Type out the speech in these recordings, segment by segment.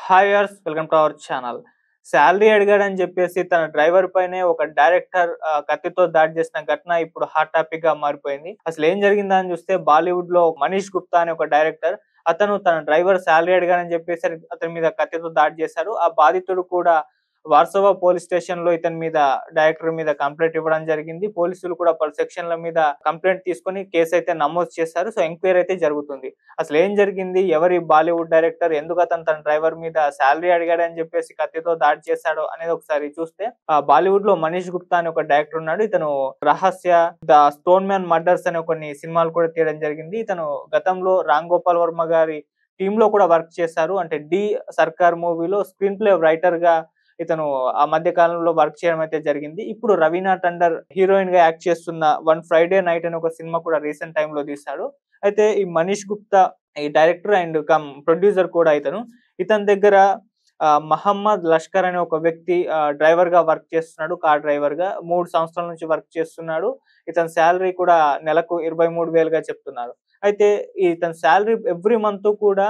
Hi viewers, welcome to our channel. Salary అడిగాడని చెప్పేసి తన డ్రైవర్ పైనే ఒక డైరెక్టర్ కత్తితో దాడి చేసిన ఘటన ఇప్పుడు హాట్ టాపిక్ గా మారిపోయింది. అసలు ఏం జరిగిందా అని చూస్తే బాలీవుడ్ లో మనీష్ గుప్తా అనే ఒక డైరెక్టర్ అతను తన డ్రైవర్ సాలరీ అడిగాడని చెప్పేసి అతని మీద కత్తితో దాడి చేశారు. ఆ బాధితుడు కూడా వార్సోవా పోలీస్ స్టేషన్ లో ఇతని మీద డైరెక్టర్ మీద కంప్లైంట్ ఇవ్వడం జరిగింది. పోలీసులు కూడా పలు సెక్షన్ల మీద కంప్లైంట్ తీసుకొని కేసు అయితే నమోదు చేశారు. సో ఎంక్వైరీ అయితే జరుగుతుంది. అసలు ఏం జరిగింది? ఎవరి బాలీవుడ్ డైరెక్టర్? ఎందుకు అతను తన డ్రైవర్ మీద సాలరీ అడిగాడని చెప్పేసి కత్తితో దాడి చేశాడో అనేది ఒకసారి చూస్తే, బాలీవుడ్ లో మనీష్ గుప్తా అనే ఒక డైరెక్టర్ ఉన్నాడు. ఇతను రహస్య, ద స్టోన్ మ్యాన్ మర్డర్స్ అనే కొన్ని సినిమాలు కూడా తీయడం జరిగింది. ఇతను గతంలో రామ్ గోపాల్ వర్మ గారి టీమ్ లో కూడా వర్క్ చేశారు. అంటే డి సర్కార్ మూవీలో స్క్రీన్ ప్లే రైటర్ గా ఇతను ఆ మధ్య కాలంలో వర్క్ చేయడం అయితే జరిగింది. ఇప్పుడు రవీనా టండన్ హీరోయిన్ గా యాక్ట్ చేస్తున్న వన్ ఫ్రైడే నైట్ అనే ఒక సినిమా కూడా రీసెంట్ టైమ్ లో తీశాడు. అయితే ఈ మనీష్ గుప్తా ఈ డైరెక్టర్ అండ్ కమ్ ప్రొడ్యూసర్ కూడా ఇతని దగ్గర మహమ్మద్ లష్కర్ అనే ఒక వ్యక్తి డ్రైవర్ గా వర్క్ చేస్తున్నాడు. కార్ డ్రైవర్ గా 3 సంవత్సరాల నుంచి వర్క్ చేస్తున్నాడు. ఇతని సాలరీ కూడా నెలకు 23,000 చెప్తున్నారు. అయితే ఇతని సాలరీ ఎవ్రీ మంత్ కూడా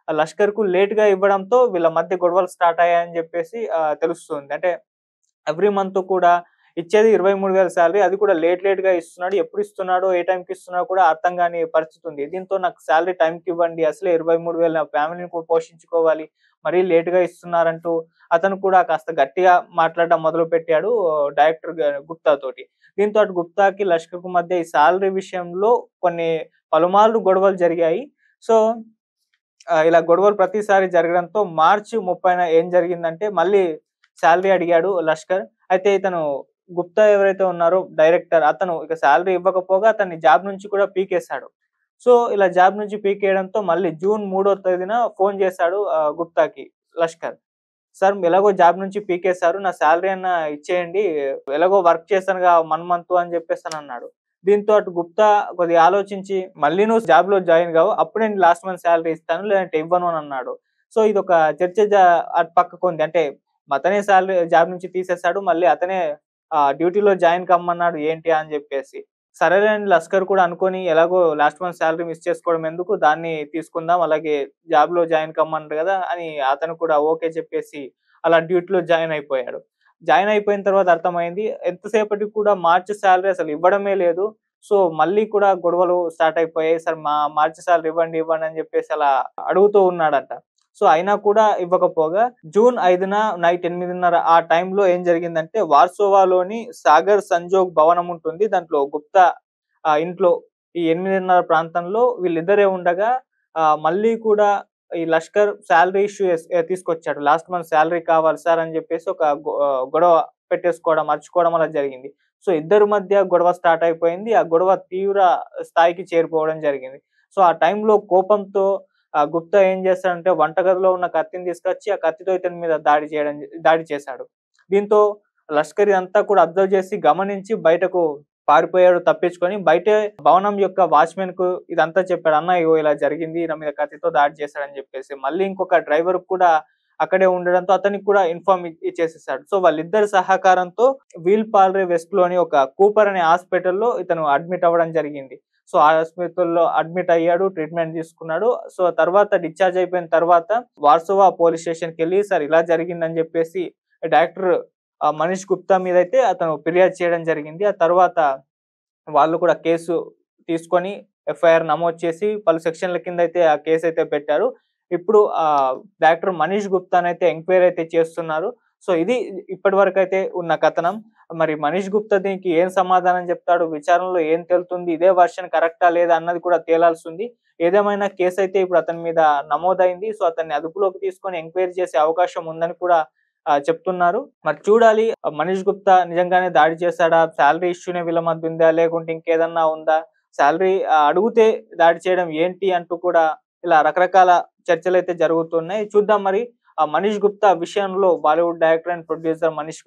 లష్కర్ కు లేట్ గా ఇవ్వడంతో వీళ్ళ మధ్య గొడవలు స్టార్ట్ అయ్యాయని చెప్పేసి తెలుస్తుంది. అంటే ఎవ్రీ మంత్ కూడా ఇచ్చేది 23,000 సాలరీ, అది కూడా లేట్ గా ఇస్తున్నాడు. ఎప్పుడు ఇస్తున్నాడో, ఏ టైంకి ఇస్తున్నాడో కూడా అర్థం కాని పరిస్థితి ఉంది. దీంతో నాకు సాలరీ టైంకి ఇవ్వండి, అసలే 23,000 నా ఫ్యామిలీని పోషించుకోవాలి, మరీ లేట్ గా ఇస్తున్నారంటూ అతను కూడా కాస్త గట్టిగా మాట్లాడడం మొదలు పెట్టాడు డైరెక్టర్ గుప్తా తోటి. దీంతో అటు గుప్తాకి లష్కర్ కు మధ్య ఈ సాలరీ విషయంలో కొన్ని పలుమార్లు గొడవలు జరిగాయి. సో ఇలా గొడవలు ప్రతిసారి జరగడంతో మార్చి 30న ఏం జరిగిందంటే మళ్ళీ సాలరీ అడిగాడు లష్కర్. అయితే ఇతను గుప్తా ఎవరైతే ఉన్నారో డైరెక్టర్, అతను ఇక సాలరీ ఇవ్వకపోగా అతన్ని జాబ్ నుంచి కూడా పీకేశాడు. సో ఇలా జాబ్ నుంచి పీకేయడంతో మళ్ళీ జూన్ 3వ తేదీన ఫోన్ చేశాడు గుప్తాకి లష్కర్. సార్, ఎలాగో జాబ్ నుంచి పీకేశారు, నా సాలరీ అన్నా ఇచ్చేయండి, ఎలాగో వర్క్ చేశానుగా 1 మంత్ అని చెప్పేసనన్నాడు. దీంతో అటు గుప్తా కొద్దిగా ఆలోచించి, మళ్ళీ నువ్వు జాబ్‌లో జాయిన్ గావు, అప్పుడే నేను లాస్ట్ మంత్ సాలరీ ఇస్తాను, లేదంటే ఇవ్వను అని అన్నాడు. సో ఇదొక చర్చ అటు పక్కకుంది. అంటే అతనే సాలరీ జాబ్ నుంచి తీసేసాడు. మళ్ళీ అతనే డ్యూటీలో జాయిన్ కమ్మన్నాడు ఏంటి అని జెప్పేసి. సరేలే అని లస్కర్ కూడా అనుకోని, ఎలాగో లాస్ట్ మంత్ సాలరీ మిస్ చేసుకోవడం ఎందుకు, దాన్ని తీసుకుందాం, అలాగే జాబ్‌లో జాయిన్ కమ్మన్నారు గదా అని అతను కూడా ఓకే చెప్పేసి అలా డ్యూటీలో జాయిన్ అయిపోయాడు. జాయిన్ అయిపోయిన తర్వాత అర్థమైంది, ఎంతసేపటికి కూడా మార్చి సాలరీ అసలు ఇవ్వడమే లేదు. సో మళ్ళీ కూడా గొడవలు స్టార్ట్ అయిపోయాయి. సార్, మా మార్చి సాలరీ ఇవ్వండి, ఇవ్వండి అని చెప్పేసి అలా అడుగుతూ ఉన్నాడంట. సో అయినా కూడా ఇవ్వకపోగా జూన్ 5న నైట్ 8:30 ఆ టైంలో ఏం జరిగిందంటే, వార్సోవాలోని సాగర్ సంజోగ్ భవనం ఉంటుంది. దాంట్లో గుప్తా ఇంట్లో ఈ 8:30 ప్రాంతంలో వీళ్ళిద్దరే ఉండగా మళ్ళీ కూడా ఈ లష్కర్ సాలరీ ఇష్యూ తీసుకొచ్చాడు. లాస్ట్ మంత్ సాలరీ కావాలి సార్ అని చెప్పేసి ఒక గొడవ పెట్టేసుకోవడం, అరుచుకోవడం అలా జరిగింది. సో ఇద్దరి మధ్య గొడవ స్టార్ట్ అయిపోయింది. ఆ గొడవ తీవ్ర స్థాయికి చేరిపోవడం జరిగింది. సో ఆ టైంలో కోపంతో గుప్తా ఏం చేస్తాడంటే వంటగదిలో ఉన్న కత్తిని తీసుకొచ్చి ఆ కత్తితో ఇతని మీద దాడి చేశాడు. దీంతో లష్కర్ ఇదంతా కూడా అబ్జర్వ్ చేసి గమనించి బయటకు పారిపోయాడు తప్పించుకొని. బయటే భవనం యొక్క వాచ్‌మెన్‌కు ఇదంతా చెప్పాడు. "అన్న, ఇగో ఇలా జరిగింది, నా మీద కత్తితో దాడి చేశాడని" చెప్పేసి. మళ్ళీ ఇంకొక డ్రైవర్‌కి కూడా అక్కడే ఉండడంతో అతనికి కూడా ఇన్ఫార్మ్ ఇచ్చేసేసాడు. సో వాళ్ళిద్దరి సహకారంతో వీల్ పాల్రే వెస్ట్‌లోని ఒక కూపర్ అనే హాస్పిటల్‌లో ఇతను అడ్మిట్ అవ్వడం జరిగింది. సో ఆ ఆస్పత్రిలో అడ్మిట్ అయ్యాడు, ట్రీట్‌మెంట్ తీసుకున్నాడు. సో తర్వాత డిశ్చార్జ్ అయిపోయిన తర్వాత వార్సోవా పోలీస్ స్టేషన్‌కెళ్ళి సార్ ఇలా జరిగిందని చెప్పేసి డైరెక్టర్ మనీష్ గుప్తా మీదైతే అతను ఫిర్యాదు చేయడం జరిగింది. ఆ తర్వాత వాళ్ళు కూడా కేసు తీసుకొని ఎఫ్ఐఆర్ నమోదు చేసి పలు సెక్షన్‌ల కిందైతే ఆ కేసైతే పెట్టారు. ఇప్పుడు డైరెక్టర్ మనీష్ గుప్తానైతే ఎంక్వైరీ అయితే చేస్తున్నారు. సో ఇది ఇప్పటివరకైతే ఉన్న కథనం. మరి మనీష్ గుప్తా దీనికి ఏం సమాధానం చెప్తాడు? విచారణలో ఏం తేలుతుంది? ఇదే వర్షన్ కరెక్టా లేదా అన్నది కూడా తేలాల్సుంది. ఏదేమైనా కేసైతే ఇప్పుడు అతని మీద నమోదైంది. సో అతన్ని అదుపులోకి తీసుకొని ఎంక్వైరీ చేసే అవకాశం ఉందని కూడా చెప్తున్నారు. మరి చూడాలి, మనీష్ గుప్తా నిజంగానే దాడి చేశాడా? సాలరీ ఇష్యూనే వీళ్ళ మధ్య ఉందా? లేకుంటే ఇంకేదన్నా ఉందా? సాలరీ అడుగుతే దాడి చేయడం ఏంటి అంటూ కూడా ఇలా రకరకాల చర్చలైతే జరుగుతున్నాయి. చూద్దాం మరి మనీష్ గుప్తా విషయంలో Bollywood director and producer Manish